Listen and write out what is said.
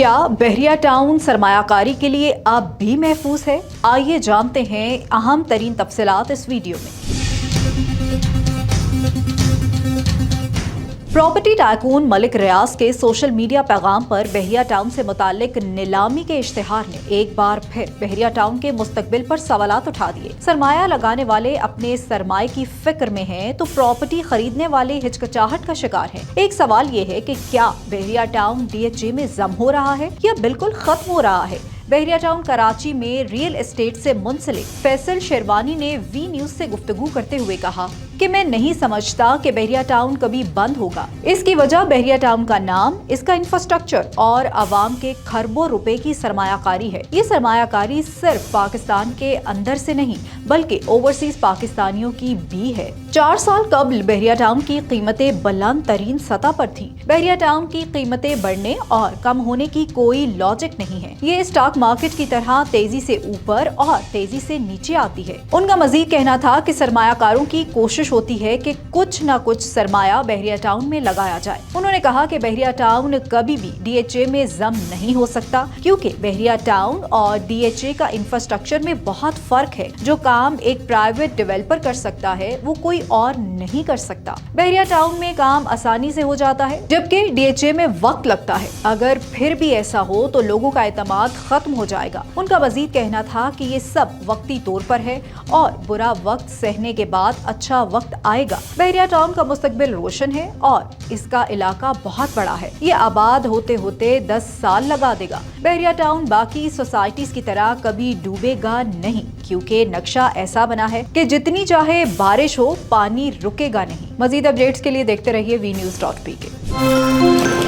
क्या बहरिया टाउन सरमायाकारी के लिए अब भी महफूज है? आइए जानते हैं अहम तरीन तफसीलात इस वीडियो में। प्रॉपर्टी टाइकून मलिक रियाज के सोशल मीडिया पैगाम पर बहरिया टाउन से मुताल्लिक नीलामी के इश्तिहार ने एक बार फिर बहरिया टाउन के मुस्तकबिल पर सवालात उठा दिए। सरमाया लगाने वाले अपने सरमाए की फिक्र में हैं, तो प्रॉपर्टी खरीदने वाले हिचकिचाहट का शिकार हैं। एक सवाल ये है कि क्या बहरिया टाउन DHA में जम हो रहा है या बिल्कुल खत्म हो रहा है? बहरिया टाउन कराची में रियल एस्टेट से मुंसलिक फैसल शेरवानी ने वी न्यूज से गुफ्तगू करते हुए कहा कि मैं नहीं समझता कि बहरिया टाउन कभी बंद होगा। इसकी वजह बहरिया टाउन का नाम, इसका इंफ्रास्ट्रक्चर और अवाम के खरबों रुपए की सरमायाकारी है। ये सरमायाकारी सिर्फ पाकिस्तान के अंदर से नहीं बल्कि ओवरसीज पाकिस्तानियों की भी है। 4 साल कबल बहरिया टाउन की कीमतें बुलंद तरीन सतह पर थी। बहरिया टाउन की कीमतें बढ़ने और कम होने की कोई लॉजिक नहीं है। ये स्टॉक मार्केट की तरह तेजी से ऊपर और तेजी से नीचे आती है। उनका मजीद कहना था कि सरमायाकारों की कोशिश होती है कि कुछ न कुछ सरमाया बहरिया टाउन में लगाया जाए। उन्होंने कहा कि बहरिया टाउन कभी भी DHA में जम नहीं हो सकता, क्योंकि बहरिया टाउन और DHA का इंफ्रास्ट्रक्चर में बहुत फर्क है। जो काम एक प्राइवेट डेवलपर कर सकता है वो कोई और नहीं कर सकता। बहरिया टाउन में काम आसानी से हो जाता है, जबकि DHA में वक्त लगता है। अगर फिर भी ऐसा हो तो लोगों का एतमाद खत्म हो जाएगा। उनका मजीद कहना था कि ये सब वक्ती तौर पर है और बुरा वक्त सहने के बाद अच्छा वक्त आएगा। बहरिया टाउन का मुस्तकबिल रोशन है और इसका इलाका बहुत बड़ा है। ये आबाद होते होते 10 साल लगा देगा। बहरिया टाउन बाकी सोसाइटीज की तरह कभी डूबेगा नहीं, क्योंकि नक्शा ऐसा बना है कि जितनी चाहे बारिश हो पानी रुकेगा नहीं। मजीद अपडेट्स के लिए देखते रहिए VNews.pk।